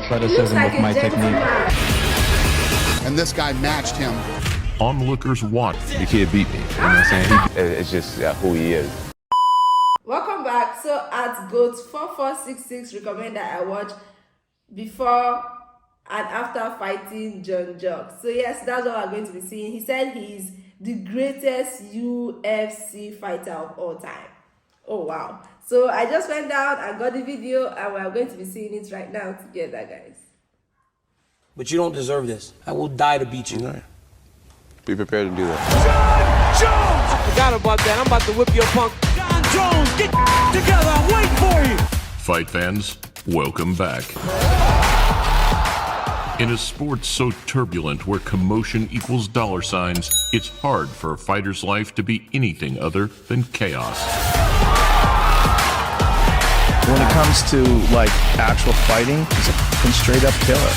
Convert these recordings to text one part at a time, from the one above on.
athleticism with my technique. And this guy matched him. Onlookers watch. The kid beat me. You know what I'm saying? It's just who he is. Welcome back. So at GOAT4466 recommend that I watch before and after fighting Jon Jones. So yes, that's what we're going to be seeing. He said he's the greatest UFC fighter of all time. Oh wow. So I just went down, I got the video, and we're going to be seeing it right now together, guys. But you don't deserve this. I will die to beat you. Right. Be prepared to do that. Jon Jones! I forgot about that. I'm about to whip your punk. Jon Jones, get together. I'm waiting for you. Fight fans, welcome back. In a sport so turbulent where commotion equals dollar signs, it's hard for a fighter's life to be anything other than chaos. When it comes to like actual fighting, he's a fucking straight up killer.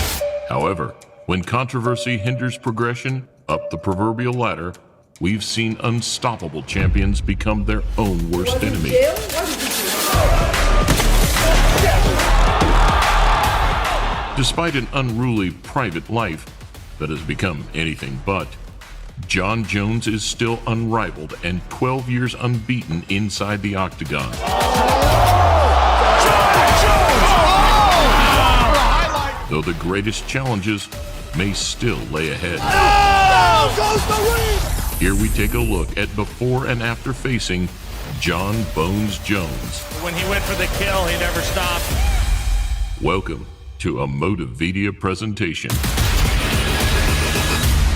However, when controversy hinders progression up the proverbial ladder, we've seen unstoppable champions become their own worst enemy. Despite an unruly private life that has become anything but, Jon Jones is still unrivaled and 12 years unbeaten inside the octagon. Though the greatest challenges may still lay ahead. Here we take a look at before and after facing Jon Bones Jones. When he went for the kill, he never stopped. Welcome to a Motivedia presentation.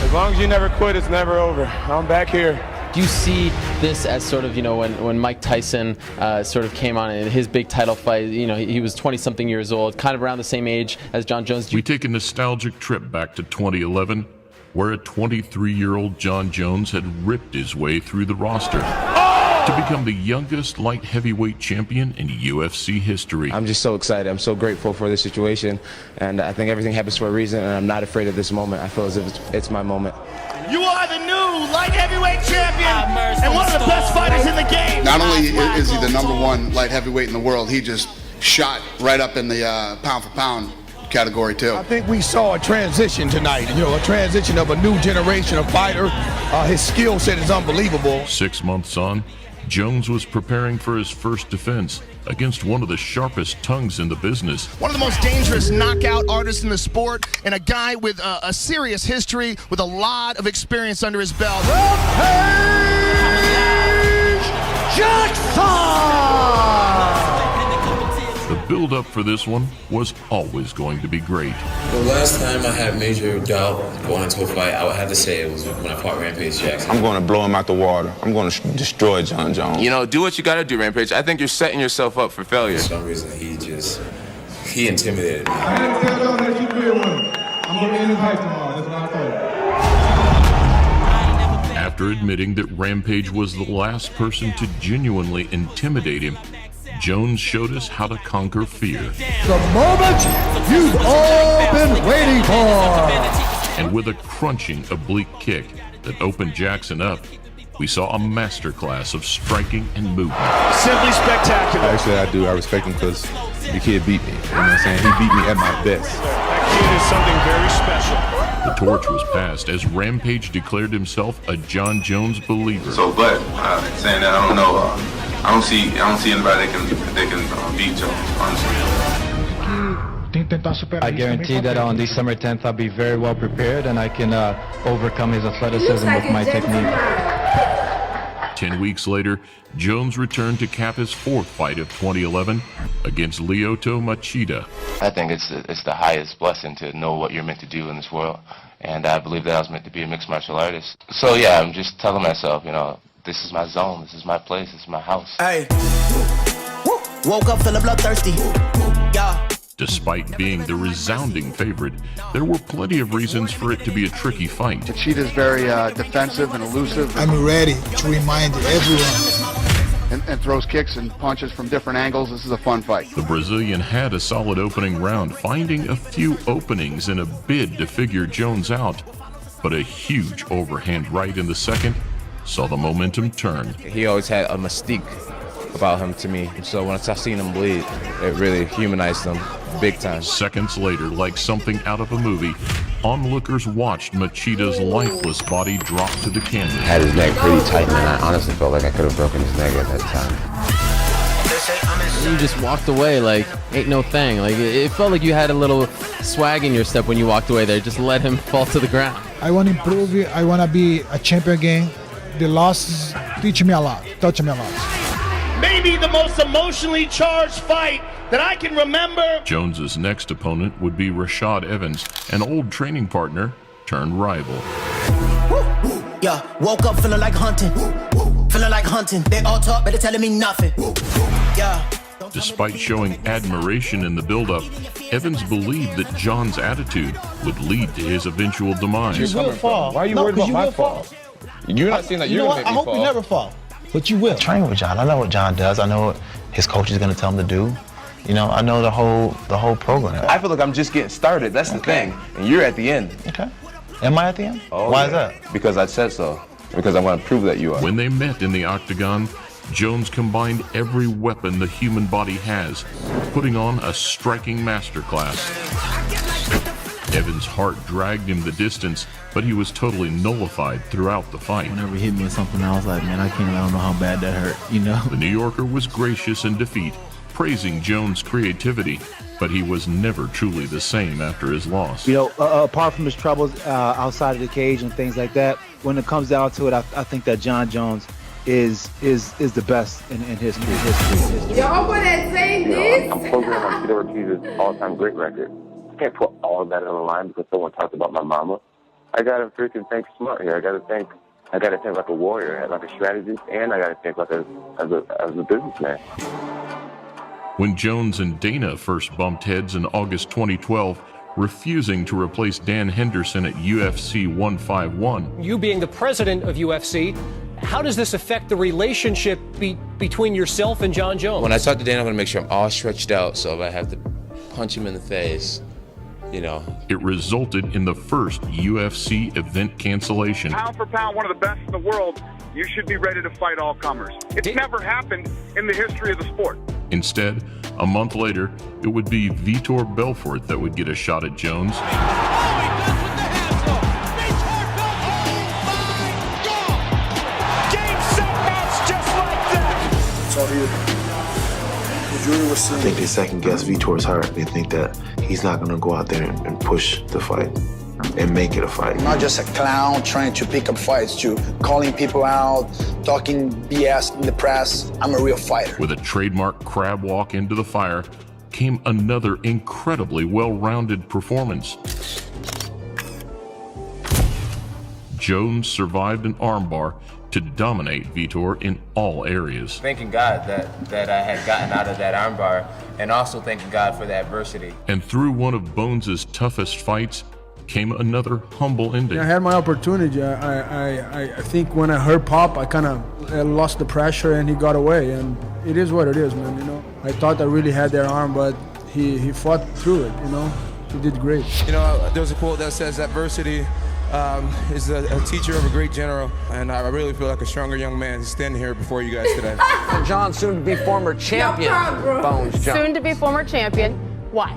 As long as you never quit, it's never over. I'm back here. Do you see this as sort of, when Mike Tyson sort of came on in his big title fight, he was 20-something years old, kind of around the same age as Jon Jones? We take a nostalgic trip back to 2011, where a 23-year-old Jon Jones had ripped his way through the roster to become the youngest light heavyweight champion in UFC history. I'm just so excited. I'm so grateful for this situation. And I think everything happens for a reason, and I'm not afraid of this moment. I feel as if it's my moment. You are the new light heavyweight champion and one of the best fighters in the game. Not only is he the #1 light heavyweight in the world, he just shot right up in the pound for pound category too. I think we saw a transition tonight, a transition of a new generation of fighter. His skill set is unbelievable. 6 months on, Jones was preparing for his first defense against one of the sharpest tongues in the business. One of the most dangerous knockout artists in the sport, and a guy with a serious history, with a lot of experience under his belt. The build-up for this one was always going to be great. The last time I had major doubt going into a fight, I would have to say it was when I fought Rampage Jackson. I'm going to blow him out the water. I'm going to destroy Jon Jones. Do what you got to do, Rampage. I think you're setting yourself up for failure. For some reason, he intimidated me. I didn't tell y'all that you clear one. I'm going to end his fight tomorrow. That's what I thought. After admitting that Rampage was the last person to genuinely intimidate him, Jones showed us how to conquer fear. The moment you've all been waiting for. And with a crunching oblique kick that opened Jackson up, we saw a masterclass of striking and movement. Simply spectacular. Actually, I do. I respect him because the kid beat me. You know what I'm saying? He beat me at my best. That kid is something very special. The torch was passed as Rampage declared himself a Jon Jones believer. So, but saying that, I don't know. I don't see anybody that can beat Jones, honestly. I guarantee that on December 10th I'll be very well prepared and I can overcome his athleticism with my technique. 10 weeks later, Jones returned to cap his fourth fight of 2011 against Lyoto Machida. I think it's the highest blessing to know what you're meant to do in this world. And I believe that I was meant to be a mixed martial artist. So yeah, I'm just telling myself, this is my zone, this is my place, this is my house. Hey, woke up feeling bloodthirsty. Yeah. Despite being the resounding favorite, there were plenty of reasons for it to be a tricky fight. Machida's very defensive and elusive. I'm ready to remind everyone. And throws kicks and punches from different angles. This is a fun fight. The Brazilian had a solid opening round, finding a few openings in a bid to figure Jones out. But a huge overhand right in the second saw the momentum turn. He always had a mystique about him to me. So once I seen him bleed, it really humanized him. big time. Seconds later, like something out of a movie, onlookers watched Machida's lifeless body drop to the canvas. Had his neck pretty tight, man. I honestly felt like I could have broken his neck at that time. You just walked away like ain't no thing. Like it felt like you had a little swag in your step when you walked away there. Just let him fall to the ground. I want to improve it. I want to be a champion again. The losses teach me a lot, touch me a lot. Maybe the most emotionally charged fight that I can remember. Jones's next opponent would be Rashad Evans, an old training partner turned rival. Yeah, woke up feeling like hunting. Feeling like hunting. They all talk, but they're telling me nothing. Yeah. Despite showing admiration in the build-up, Evans believed that John's attitude would lead to his eventual demise. You will fall. Why are you worried about my fall? You're not saying that you're going to make me fall. I hope you never fall, but you will. Train with John. I know what John does. I know what his coach is going to tell him to do. You know, I know the whole program. I feel like I'm just getting started. That's the thing. And you're at the end. Okay. Am I at the end? Oh, Why is that? Because I said so. Because I want to prove that you are. When they met in the octagon, Jones combined every weapon the human body has, putting on a striking masterclass. Evans' heart dragged him the distance, but he was totally nullified throughout the fight. Whenever he hit me with something, I was like, man, I don't know how bad that hurt, you know? The New Yorker was gracious in defeat, praising Jones' creativity, but he was never truly the same after his loss. You know, apart from his troubles outside of the cage and things like that, when it comes down to it, I think that Jon Jones is the best in history. Your opponent saying this? I'm programming on Tito Ortiz's all-time great record. I can't put all of that on the line because someone talked about my mama. I gotta freaking think smart here. I gotta think like a warrior, like a strategist, and I gotta think like as a businessman. When Jones and Dana first bumped heads in August 2012, refusing to replace Dan Henderson at UFC 151. You being the president of UFC, how does this affect the relationship between yourself and Jon Jones? When I talk to Dan, I'm going to make sure I'm all stretched out, so if I have to punch him in the face, you know. It resulted in the first UFC event cancellation. Pound for pound, one of the best in the world. You should be ready to fight all comers. It's never happened in the history of the sport. Instead, a month later, it would be Vitor Belfort that would get a shot at Jones. I think they second guess Vitor's heart. They think that he's not going to go out there and push the fight and make it a fight. I'm not just a clown trying to pick up fights, to calling people out, talking BS in the press. I'm a real fighter. With a trademark crab walk into the fire came another incredibly well-rounded performance. Jones survived an armbar to dominate Vitor in all areas. Thanking God that I had gotten out of that armbar, and also thanking God for the adversity. And through one of Bones' toughest fights came another humble ending. I had my opportunity. I think when I heard pop, I kind of lost the pressure and he got away. And it is what it is, man, you know. I thought I really had that arm, but he fought through it, you know. He did great. You know, there's a quote that says adversity is a teacher of a great general, and I really feel like a stronger young man standing here before you guys today. And John, soon to be former champion, Bones Jones. Soon to be former champion. Why?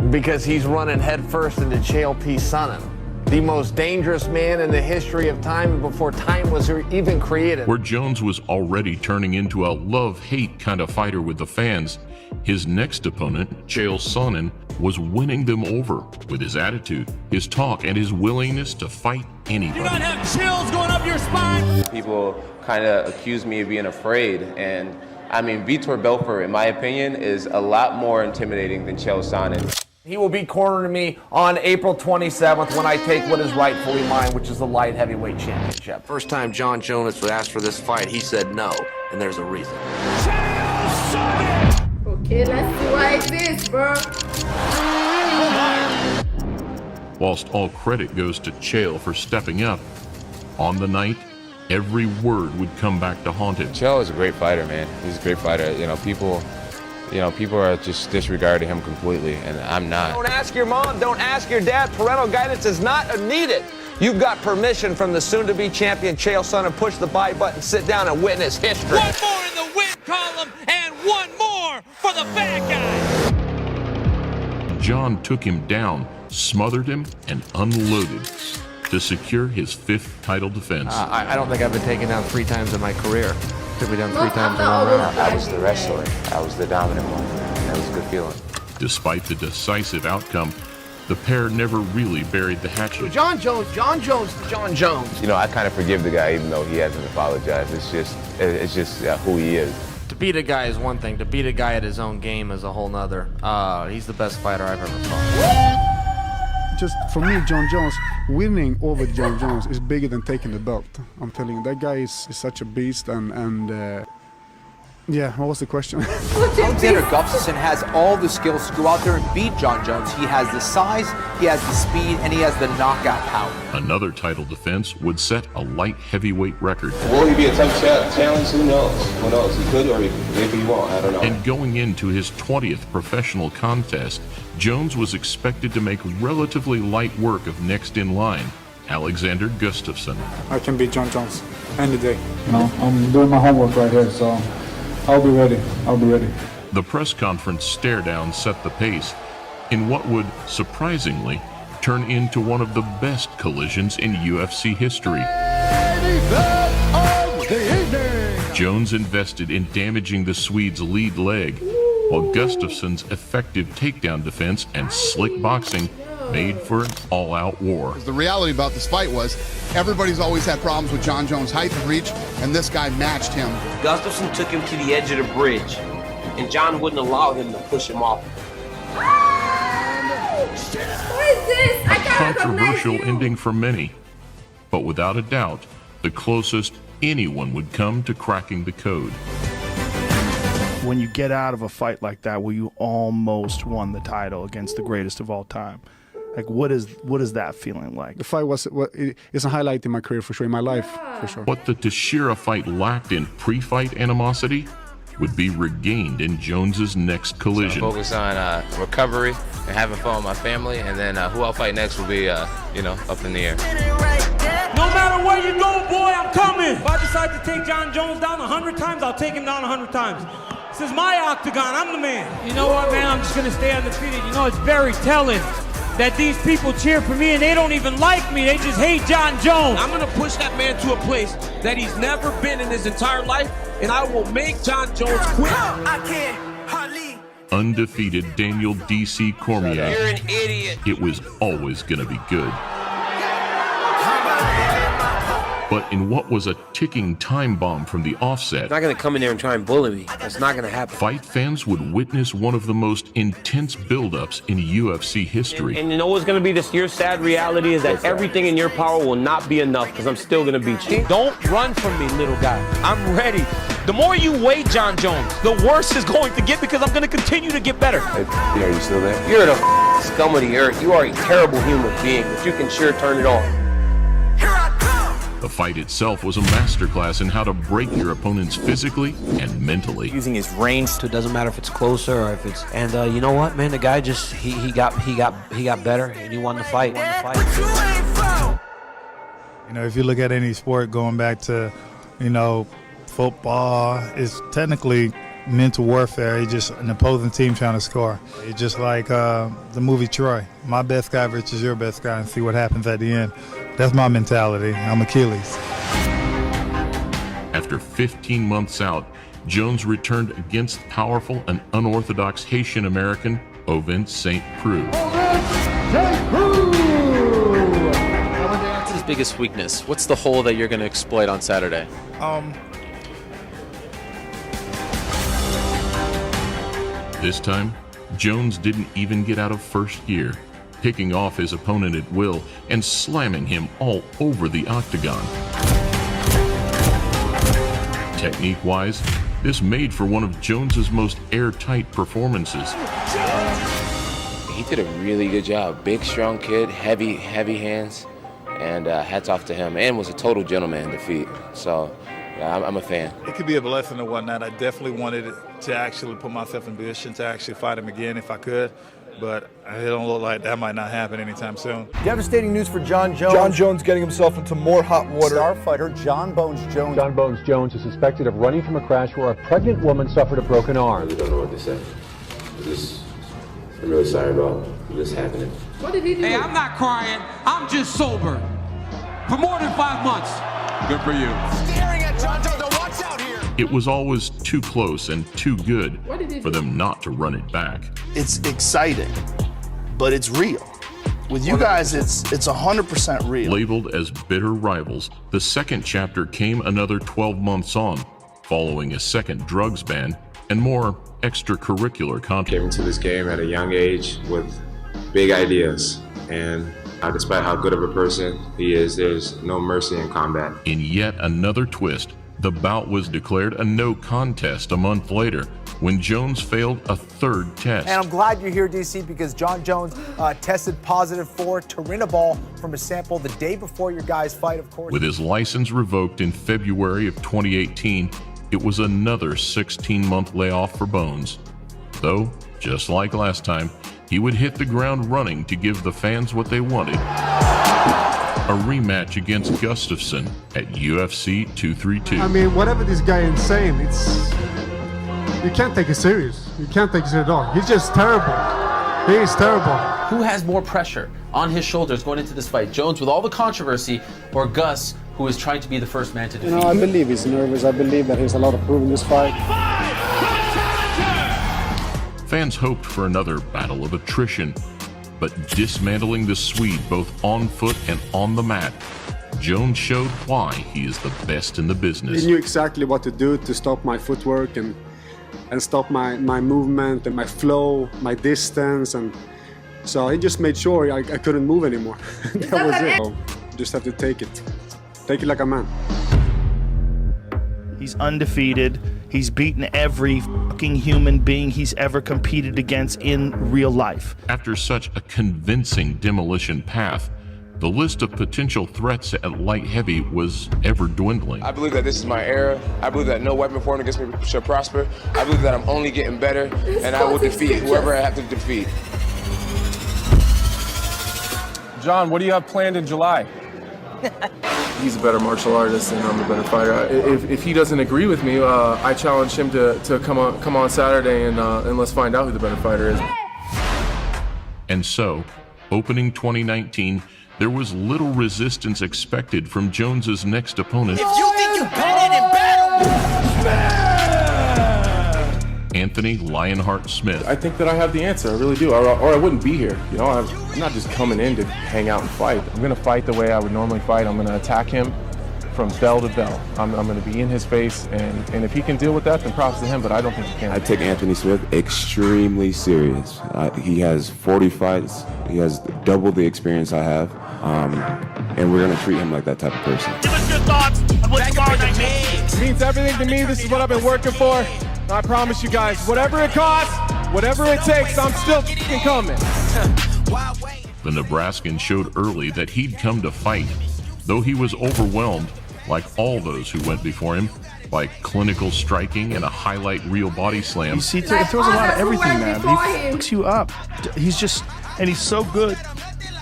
Because he's running headfirst into Chael P. Sonnen, the most dangerous man in the history of time before time was even created. Where Jones was already turning into a love-hate kind of fighter with the fans, his next opponent, Chael Sonnen, was winning them over with his attitude, his talk, and his willingness to fight anybody. You gotta have chills going up your spine. People kind of accuse me of being afraid, and I mean, Vitor Belfort, in my opinion, is a lot more intimidating than Chael Sonnen. He will be cornering me on April 27th when I take what is rightfully mine, which is the light heavyweight championship. First time Jon Jones was asked for this fight, he said no, and there's a reason. Okay, let's see why it is, bro. Whilst all credit goes to Chael for stepping up, on the night, every word would come back to haunt him. Chael is a great fighter, man. He's a great fighter. People are just disregarding him completely, and I'm not. Don't ask your mom, don't ask your dad. Parental guidance is not needed. You've got permission from the soon-to-be champion Chael Sonnen. Push the buy button, sit down, and witness history. One more in the win column, and one more for the bad guy. John took him down, smothered him, and unloaded to secure his 5th title defense. I don't think I've been taken down 3 times in my career. Took me down 3 times in 1 round. I was the wrestler. I was the dominant one. That was a good feeling. Despite the decisive outcome, the pair never really buried the hatchet. Jon Jones to Jon Jones. You know, I kind of forgive the guy even though he hasn't apologized. It's just who he is. To beat a guy is one thing. To beat a guy at his own game is a whole nother. He's the best fighter I've ever fought. Just for me, Jon Jones, winning over Jon Jones is bigger than taking the belt. I'm telling you, that guy is such a beast, and yeah, what was the question? Alexander Gustafsson has all the skills to go out there and beat Jon Jones. He has the size, he has the speed, and he has the knockout power. Another title defense would set a light heavyweight record. Will he be a tough challenge? Who knows? Who knows? He could, or maybe he won't. I don't know. And going into his 20th professional contest, Jones was expected to make relatively light work of next in line, Alexander Gustafsson. I can beat Jon Jones any day. You know, I'm doing my homework right here, so I'll be ready. I'll be ready. The press conference stare-down set the pace in what would, surprisingly, turn into one of the best collisions in UFC history. Jones invested in damaging the Swede's lead leg, while Gustafsson's effective takedown defense and slick boxing made for an all-out war. The reality about this fight was everybody's always had problems with Jon Jones' height and reach, and this guy matched him. Gustafsson took him to the edge of the bridge, and John wouldn't allow him to push him off. Who is this? I can't Controversial ending for many, but without a doubt, the closest anyone would come to cracking the code. When you get out of a fight like that where you almost won the title against the greatest of all time, like what is that feeling like? The fight it's a highlight in my career for sure, in my life for sure. What the Teixeira fight lacked in pre-fight animosity would be regained in Jones's next collision. So focus on recovery and having fun with my family, and then who I'll fight next will be, up in the air. No matter where you go, boy, I'm coming. If I decide to take Jon Jones down 100 times, I'll take him down 100 times. This is my octagon. I'm the man. You know what, man? I'm just going to stay undefeated. You know, it's very telling that these people cheer for me and they don't even like me. They just hate Jon Jones. I'm going to push that man to a place that he's never been in his entire life, and I will make Jon Jones quit. I can't hardly. Undefeated Daniel D.C. Cormier. You're an idiot. It was always going to be good. But in what was a ticking time bomb from the offset, He's not going to come in there and try and bully me. That's not going to happen. fight fans would witness one of the most intense buildups in UFC history. And you know what's going to be this year's sad reality is that everything in your power will not be enough because I'm still going to beat you. Don't run from me, little guy. I'm ready. The more you weigh Jon Jones, the worse it's going to get because I'm going to continue to get better. Hey, are you still there? You're the scum of the earth. You are a terrible human being, but you can sure turn it on. The fight itself was a masterclass in how to break your opponents physically and mentally. Using his range, so it doesn't matter if it's closer or if it's. And you know what, man? The guy just he got better and he won the fight. You know, if you look at any sport going back to, football, it's technically mental warfare. It's just an opposing team trying to score. It's just like the movie Troy. My best guy versus your best guy and see what happens at the end. That's my mentality. I'm Achilles. After 15 months out, Jones returned against powerful and unorthodox Haitian American Ovin St. Preux. What's his biggest weakness? What's the hole that you're going to exploit on Saturday? This time, Jones didn't even get out of first gear, picking off his opponent at will and slamming him all over the octagon. Technique-wise, this made for one of Jones's most airtight performances. He did a really good job. Big, strong kid, heavy hands, and hats off to him. And was a total gentleman in defeat. So, yeah, I'm a fan. It could be a blessing or whatnot. I definitely wanted to actually put myself in position to actually fight him again if I could. But it don't look like that might not happen anytime soon. Devastating news for Jon Jones. Jon Jones getting himself into more hot water. Star fighter Jon Bones Jones. Jon Bones Jones is suspected of running from a crash where a pregnant woman suffered a broken arm. I really don't know what to say. I'm really sorry about this happening. What did he do? Hey, I'm not crying. I'm just sober. For more than 5 months. Good for you. Staring at Jon Jones. Watch out here. It was always too close and too good What did he for do? them not to run it back. It's exciting, but it's real. With you guys, it's 100% real. Labeled as bitter rivals, the second chapter came another 12 months on, following a second drugs ban and more extracurricular content. Came into this game at a young age with big ideas, and despite how good of a person he is, there's no mercy in combat. In yet another twist, the bout was declared a no contest a month later when Jones failed a third test. And I'm glad you're here, DC, because Jon Jones tested positive for turinabol from a sample the day before your guys' fight, of course. With his license revoked in February of 2018, it was another 16-month layoff for Bones. Though, just like last time, he would hit the ground running to give the fans what they wanted. A rematch against Gustafsson at UFC 232. I mean, whatever this guy is saying, you can't take it serious. You can't take it serious at all. He's just terrible. He is terrible. Who has more pressure on his shoulders going into this fight? Jones with all the controversy, or Gus, who is trying to be the first man to defeat? I believe he's nervous. I believe that he's a lot of proof in this fight. Fans hoped for another battle of attrition, but dismantling the Swede both on foot and on the mat, Jones showed why he is the best in the business. He knew exactly what to do to stop my footwork and stop my movement and my flow, my distance, and so he just made sure I couldn't move anymore. That was it. So just have to take it like a man. He's undefeated. He's beaten every fucking human being he's ever competed against in real life. After such a convincing demolition path, the list of potential threats at light heavy was ever dwindling. I believe that this is my era. I believe that no weapon formed against me shall prosper. I believe that I'm only getting better, and I will defeat whoever I have to defeat. John, what do you have planned in July? He's a better martial artist and I'm a better fighter. If he doesn't agree with me, I challenge him to come on Saturday and let's find out who the better fighter is. And so, opening 2019, there was little resistance expected from Jones's next opponent. If you think you better than battle, Anthony Lionheart Smith. I think that I have the answer, I really do, or I wouldn't be here. You know, I'm not just coming in to hang out and fight. I'm gonna fight the way I would normally fight. I'm gonna attack him from bell to bell. I'm gonna be in his face, and if he can deal with that, then props to him, but I don't think he can. I take Anthony Smith extremely serious. He has 40 fights. He has double the experience I have, and we're gonna treat him like that type of person. Give us your thoughts on what tomorrow night means. It means everything to me. This is what I've been working for. I promise you guys, whatever it costs, whatever it takes, I'm still f***ing coming. The Nebraskan showed early that he'd come to fight, though he was overwhelmed, like all those who went before him, by clinical striking and a highlight reel body slam. You see, he throws a lot of everything, man. He fucks you up. He's so good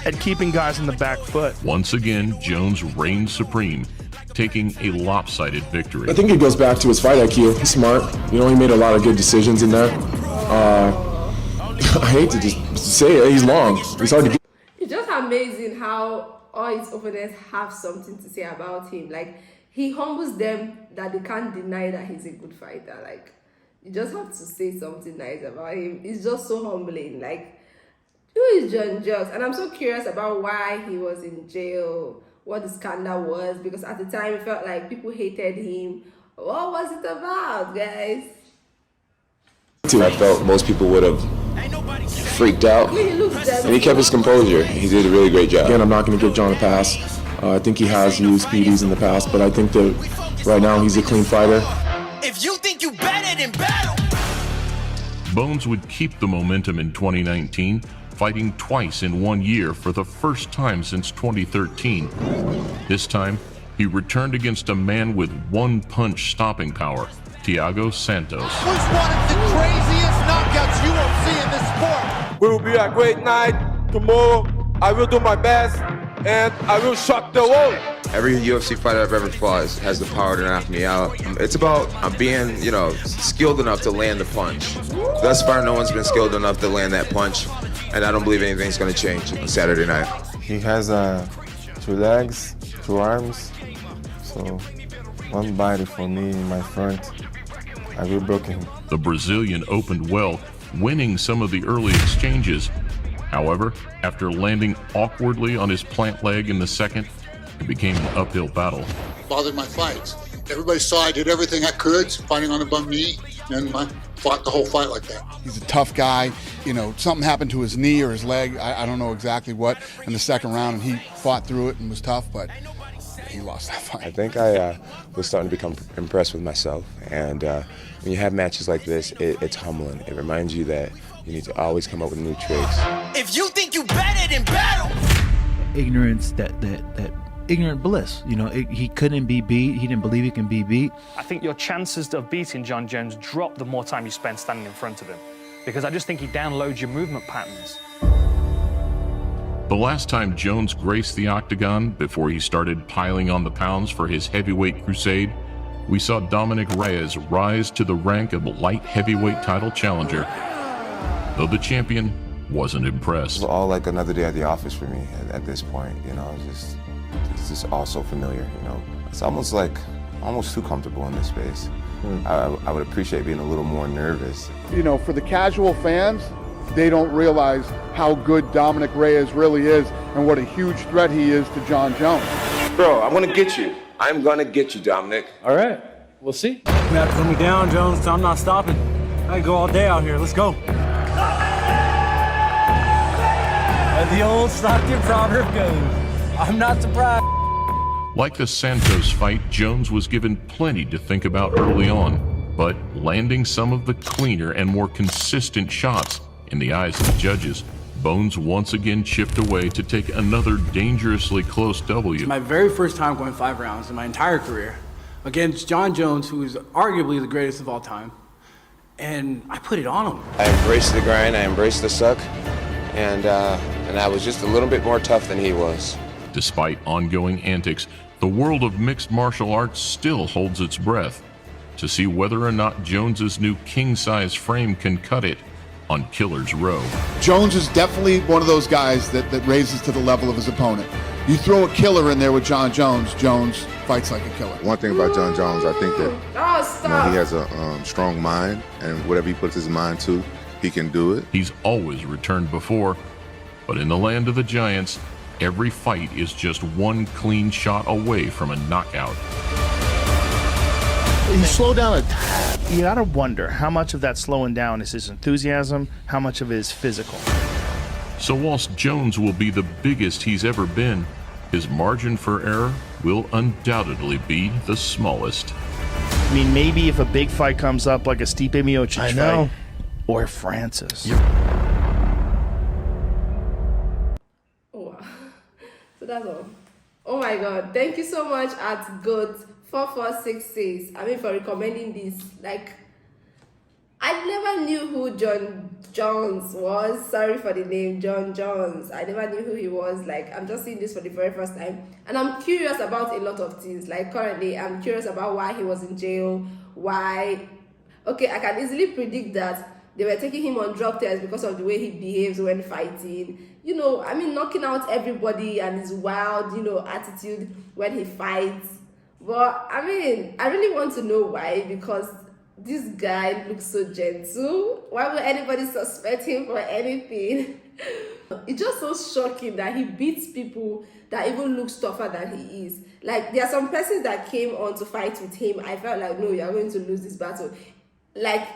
at keeping guys in the back foot. Once again, Jones reigned supreme, taking a lopsided victory. I think it goes back to his fight IQ. He's smart. You know, he made a lot of good decisions in there. I hate to just say it, he's long. It's hard to get. It's just amazing how all his opponents have something to say about him. Like, he humbles them that they can't deny that he's a good fighter. Like, you just have to say something nice about him. It's just so humbling. Like, who is Jon Jones? And I'm so curious about why he was in jail, what the scandal was, because at the time it felt like people hated him. What was it about, guys? I felt most people would have freaked out, and he kept his composure. He did a really great job. Again, I'm not going to give John a pass. I think he has used PEDs in the past, but I think that right now he's a clean fighter. if you think you better than battle. Bones would keep the momentum in 2019, fighting twice in 1 year for the first time since 2013. This time, he returned against a man with one-punch stopping power, Thiago Santos. Was one of the craziest knockouts you will see in this sport. It will be a great night tomorrow. I will do my best, and I will shock the world. Every UFC fighter I've ever fought has the power to knock me out. It's about being, skilled enough to land the punch. Thus far, no one's been skilled enough to land that punch. and I don't believe anything's going to change on Saturday night. He has 2 legs, 2 arms, so one body for me in my front. I will break him. The Brazilian opened well, winning some of the early exchanges. However, after landing awkwardly on his plant leg in the second, it became an uphill battle. Bothered my fights. Everybody saw I did everything I could, fighting on a bum knee, and I fought the whole fight like that. He's a tough guy. You know, something happened to his knee or his leg. I don't know exactly what in the second round, and he fought through it and was tough, but he lost that fight. I think I was starting to become impressed with myself, and when you have matches like this, it's humbling. It reminds you that you need to always come up with new tricks. If you think you better than battle, ignorance, that ignorant bliss. You know, he couldn't be beat. He didn't believe he can be beat. I think your chances of beating Jon Jones drop the more time you spend standing in front of him, because I just think he downloads your movement patterns. The last time Jones graced the octagon before he started piling on the pounds for his heavyweight crusade, we saw Dominic Reyes rise to the rank of light heavyweight title challenger, though the champion wasn't impressed. It was all like another day at the office for me at this point. You know, it's just all so familiar. You know, it's almost too comfortable in this space. I would appreciate being a little more nervous. You know, for the casual fans, they don't realize how good Dominic Reyes really is and what a huge threat he is to Jon Jones. Bro, I'm going to get you. I'm going to get you, Dominic. All right, we'll see. You have to put me down, Jones, so I'm not stopping. I can go all day out here. Let's go. And the old Stockton proverb goes, I'm not surprised. Like the Santos fight, Jones was given plenty to think about early on, but landing some of the cleaner and more consistent shots in the eyes of the judges, Bones once again chipped away to take another dangerously close W. My very first time going 5 rounds in my entire career against Jon Jones, who is arguably the greatest of all time, and I put it on him. I embraced the grind, I embraced the suck, and I was just a little bit more tough than he was. Despite ongoing antics, the world of mixed martial arts still holds its breath to see whether or not Jones's new king-size frame can cut it on Killer's Row. Jones is definitely one of those guys that raises to the level of his opponent. You throw a killer in there with Jon Jones, Jones fights like a killer. One thing about Jon Jones, I think that he has a strong mind, and whatever he puts his mind to, he can do it. He's always returned before, but in the land of the giants, every fight is just one clean shot away from a knockout. You slow down a tad. You gotta wonder how much of that slowing down is his enthusiasm, how much of it is physical. So whilst Jones will be the biggest he's ever been, his margin for error will undoubtedly be the smallest. I mean, maybe if a big fight comes up like a Stipe Miocic fight, or Francis. Wow. So that's all. Oh my God. Thank you so much at GOAT 4466. I mean, for recommending this. Like, I never knew who Jon Jones was. Sorry for the name, Jon Jones. I never knew who he was. Like, I'm just seeing this for the very first time. And I'm curious about a lot of things. Like, currently, I'm curious about why he was in jail. Why. Okay, I can easily predict that they were taking him on drug tests because of the way he behaves when fighting. You know, I mean, knocking out everybody and his wild, you know, attitude when he fights. But, I mean, I really want to know why, because this guy looks so gentle. Why would anybody suspect him for anything? It's just so shocking that he beats people that even look tougher than he is. Like, there are some persons that came on to fight with him. I felt like, no, you're going to lose this battle. Like,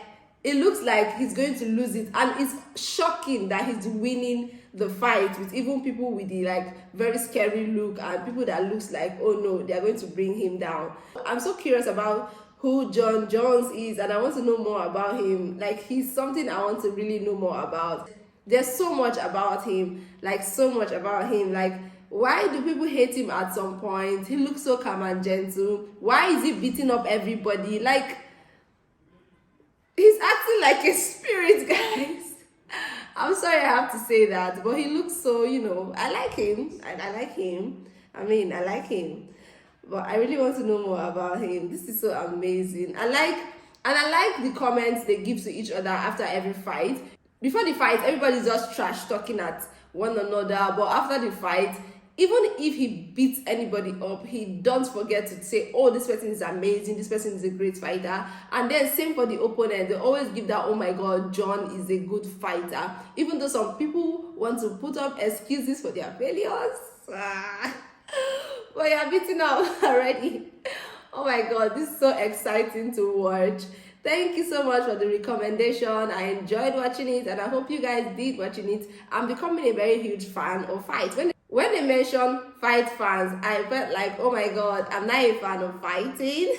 it looks like he's going to lose it. And it's shocking that he's winning the fight with even people with the, like, very scary look and people that looks like, oh no, they're going to bring him down. I'm so curious about who Jon Jones is, and I want to know more about him. Like, he's something I want to really know more about. There's so much about him, like, so much about him. Like, why do people hate him at some point? He looks so calm and gentle. Why is he beating up everybody? Like, he's acting like a spirit, guys. I'm sorry I have to say that, but he looks so, you know, I like him. I like him. I mean, I like him. But I really want to know more about him. This is so amazing. I like the comments they give to each other after every fight. before the fight, everybody's just trash talking at one another. But after the fight, even if he beats anybody up, he don't forget to say, oh, this person is amazing, this person is a great fighter. And then same for the opponent, they always give that, oh my god, John is a good fighter. Even though some people want to put up excuses for their failures. But you're beating up already. Oh my god, this is so exciting to watch. Thank you so much for the recommendation. I enjoyed watching it, and I hope you guys did watching it. I'm becoming a very huge fan of fights. When they mention fight fans, I felt like, oh my god, I'm not a fan of fighting.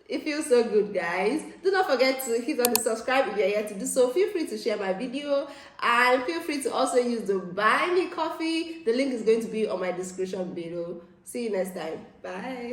It feels so good, guys. Do not forget to hit on the subscribe if you're here to do so. Feel free to share my video, and feel free to also use the buy me coffee. The link is going to be on my description below. See you next time. Bye.